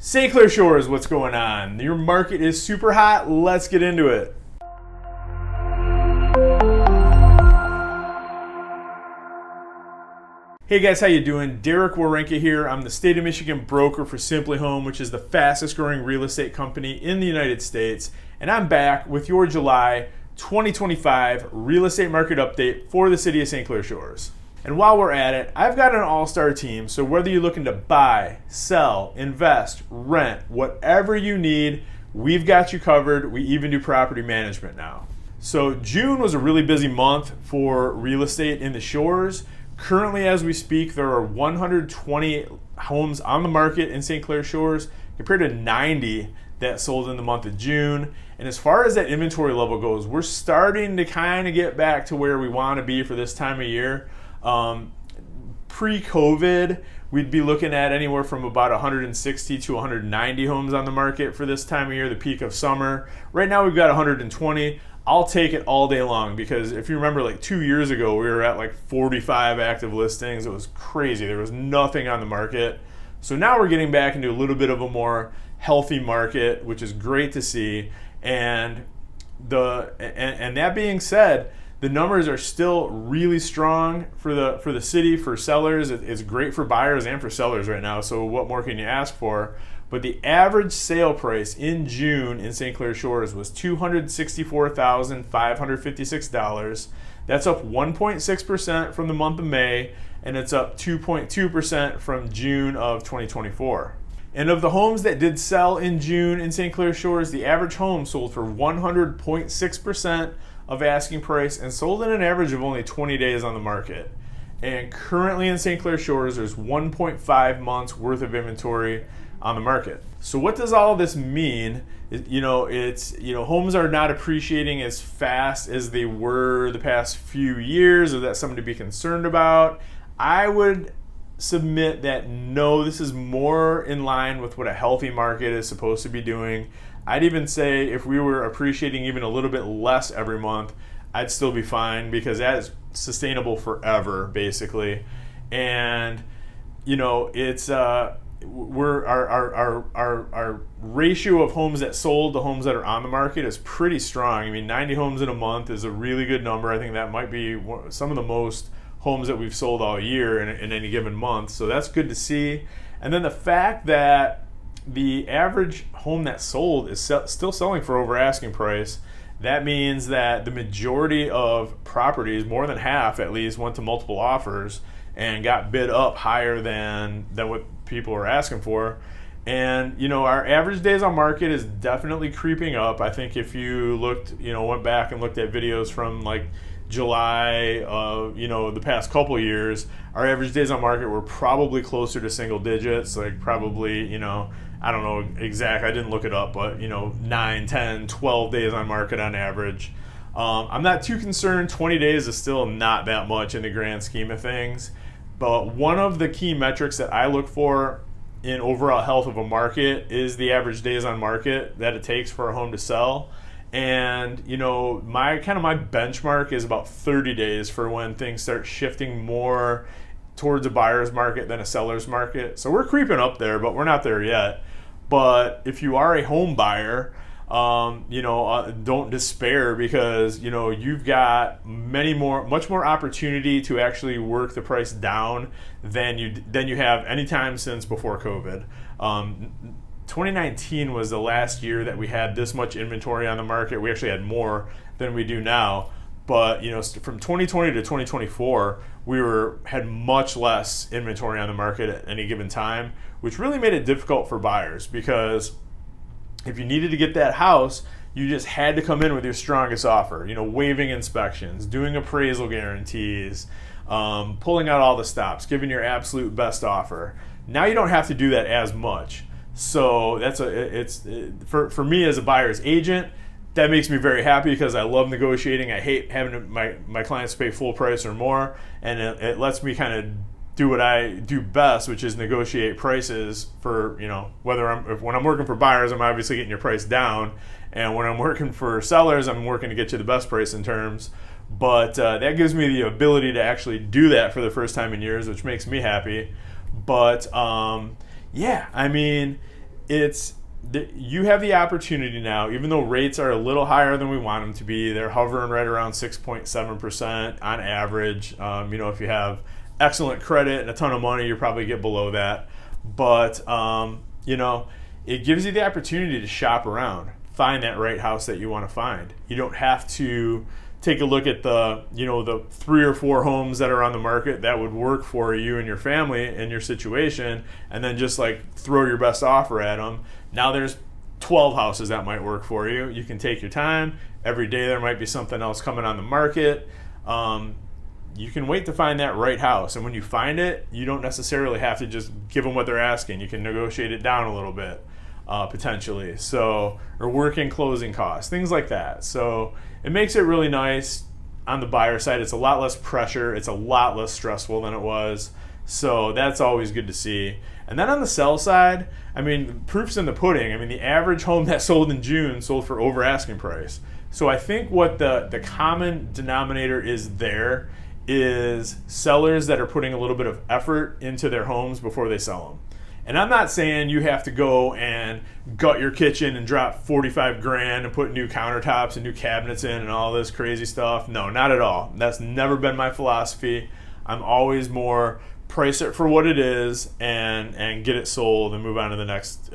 St Clair Shores, what's going on? Your market is super hot. Let's get into it. Hey guys, how you doing? Werenka here. I'm the state of Michigan broker for Simply Home, which is the fastest growing real estate company in the United States. And I'm back with your July 2025 real estate market update for the city of St. Clair Shores. And while we're at it, I've got an all-star team, so whether you're looking to buy, sell, invest, rent, whatever you need, we've got you covered. We even do property management now. So June was a really busy month for real estate in the Shores. Currently, as we speak, there are 120 homes on the market in St. Clair Shores compared to 90 that sold in the month of June. And as far as that inventory level goes, we're starting to kind of get back to where we want to be for this time of year. Pre-COVID, we'd be looking at anywhere from about 160 to 190 homes on the market for this time of year, the peak of summer. Right now we've got 120. I'll take it all day long because if you remember, like 2 years ago, we were at like 45 active listings. It was crazy. There was nothing on the market. So now we're getting back into a little bit of a more healthy market, which is great to see. And that being said, the numbers are still really strong for the city, for sellers. It's great for buyers and for sellers right now. So what more can you ask for? But the average sale price in June in St. Clair Shores was $264,556. That's up 1.6% from the month of May, and it's up 2.2% from June of 2024. And of the homes that did sell in June in St. Clair Shores, the average home sold for 100.6% of asking price and sold in an average of only 20 days on the market. And currently in St. Clair Shores, there's 1.5 months worth of inventory on the market. So what does all of this mean? Homes are not appreciating as fast as they were the past few years. Is that something to be concerned about? I would submit that no, this is more in line with what a healthy market is supposed to be doing. I'd even say if we were appreciating even a little bit less every month, I'd still be fine because that is sustainable forever, basically. And it's our ratio of homes that sold to homes that are on the market is pretty strong. I mean, 90 homes in a month is a really good number. I think that might be some of the most homes that we've sold all year in any given month. So that's good to see. And then the fact that the average home that sold is still selling for over asking price. That means that the majority of properties, more than half at least, went to multiple offers and got bid up higher than what people are asking for. And our average days on market is definitely creeping up. I think if you went back and looked at videos from like July of the past couple years, our average days on market were probably closer to single digits, like probably I don't know exact, I didn't look it up, but 9, 10, 12 days on market on average. I'm not too concerned. 20 days is still not that much in the grand scheme of things. But one of the key metrics that I look for in overall health of a market is the average days on market that it takes for a home to sell. And my benchmark is about 30 days for when things start shifting more towards a buyer's market than a seller's market. So we're creeping up there, but we're not there yet. But if you are a home buyer, don't despair because you've got much more opportunity to actually work the price down than you have any time since before COVID. 2019 was the last year that we had this much inventory on the market. We actually had more than we do now. But from 2020 to 2024, we had much less inventory on the market at any given time, which really made it difficult for buyers because if you needed to get that house, you just had to come in with your strongest offer. Waiving inspections, doing appraisal guarantees, pulling out all the stops, giving your absolute best offer. Now you don't have to do that as much. So for me as a buyer's agent, that makes me very happy because I love negotiating. I hate having my clients pay full price or more, and it lets me kind of do what I do best, which is negotiate prices for when I'm working for buyers, I'm obviously getting your price down, and when I'm working for sellers, I'm working to get you the best price in terms. But that gives me the ability to actually do that for the first time in years, which makes me happy. But yeah, I mean, you have the opportunity now, even though rates are a little higher than we want them to be. They're hovering right around 6.7% on average. If you have excellent credit and a ton of money, you probably get below that. But it gives you the opportunity to shop around, find that right house that you want to find. You don't have to take a look at the 3 or 4 homes that are on the market that would work for you and your family and your situation, and then just like throw your best offer at them. Now there's 12 houses that might work for you. You can take your time. Every day there might be something else coming on the market. You can wait to find that right house, and when you find it, you don't necessarily have to just give them what they're asking. You can negotiate it down a little bit, potentially. So, or work in closing costs, things like that. So it makes it really nice on the buyer side. It's a lot less pressure. It's a lot less stressful than it was. So that's always good to see. And then on the sell side, proof's in the pudding. The average home that sold in June sold for over asking price. So I think what the common denominator is there is sellers that are putting a little bit of effort into their homes before they sell them. And I'm not saying you have to go and gut your kitchen and drop 45 grand and put new countertops and new cabinets in and all this crazy stuff. No, not at all. That's never been my philosophy. I'm always more price it for what it is and get it sold and move on to the next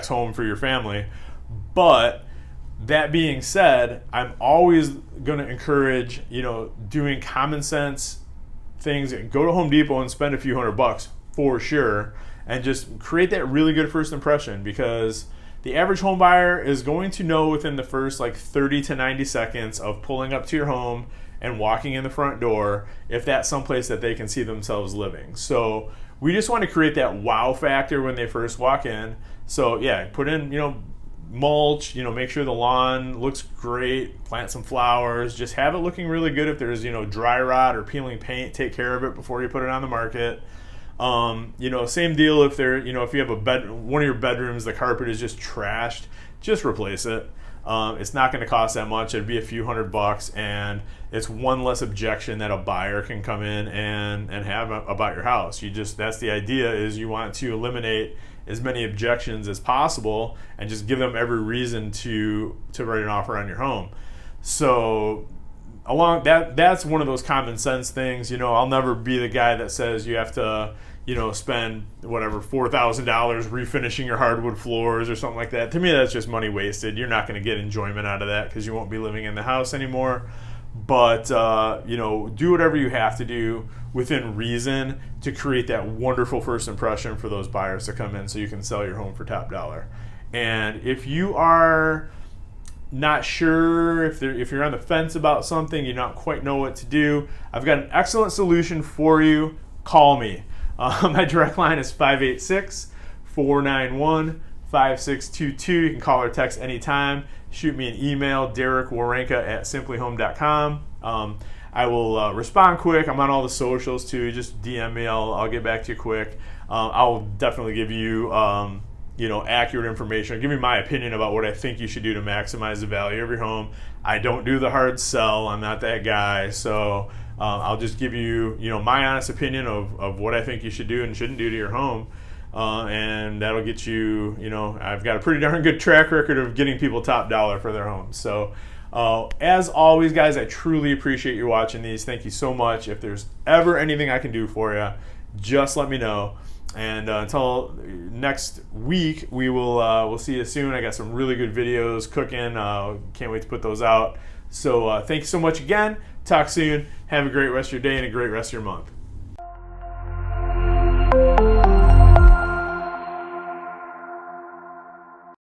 home for your family. But that being said, I'm always going to encourage, doing common sense things. Go to Home Depot and spend a few $100 for sure, and just create that really good first impression, because the average home buyer is going to know within the first 30 to 90 seconds of pulling up to your home and walking in the front door if that's someplace that they can see themselves living. So we just want to create that wow factor when they first walk in. So yeah, put in, mulch, make sure the lawn looks great, plant some flowers, just have it looking really good. If there's, dry rot or peeling paint, take care of it before you put it on the market. Same deal if if you have one of your bedrooms, the carpet is just trashed, just replace it. It's not going to cost that much. It'd be a few $100, and it's one less objection that a buyer can come in and have about your house. That's the idea, is you want to eliminate as many objections as possible and just give them every reason to write an offer on your home. So that's one of those common sense things. I'll never be the guy that says you have to spend whatever $4,000 refinishing your hardwood floors or something like that. To me, that's just money wasted. You're not going to get enjoyment out of that because you won't be living in the house anymore. But do whatever you have to do within reason to create that wonderful first impression for those buyers to come in, so you can sell your home for top dollar. And if you are not sure, if you're on the fence about something, you don't quite know what to do, I've got an excellent solution for you. Call me. My direct line is 586-491-5622. You can call or text anytime. Shoot me an email, DerekWarenka@simplyhome.com. I will respond quick. I'm on all the socials too. Just DM me. I'll get back to you quick. I'll definitely give you accurate information. I'll give you my opinion about what I think you should do to maximize the value of your home. I don't do the hard sell. I'm not that guy. So I'll just give you my honest opinion of what I think you should do and shouldn't do to your home. And that'll get you, I've got a pretty darn good track record of getting people top dollar for their homes. So as always, guys, I truly appreciate you watching these. Thank you so much. If there's ever anything I can do for you, just let me know. And until next week, we'll see you soon. I got some really good videos cooking. Can't wait to put those out. So thank you so much again. Talk soon. Have a great rest of your day and a great rest of your month.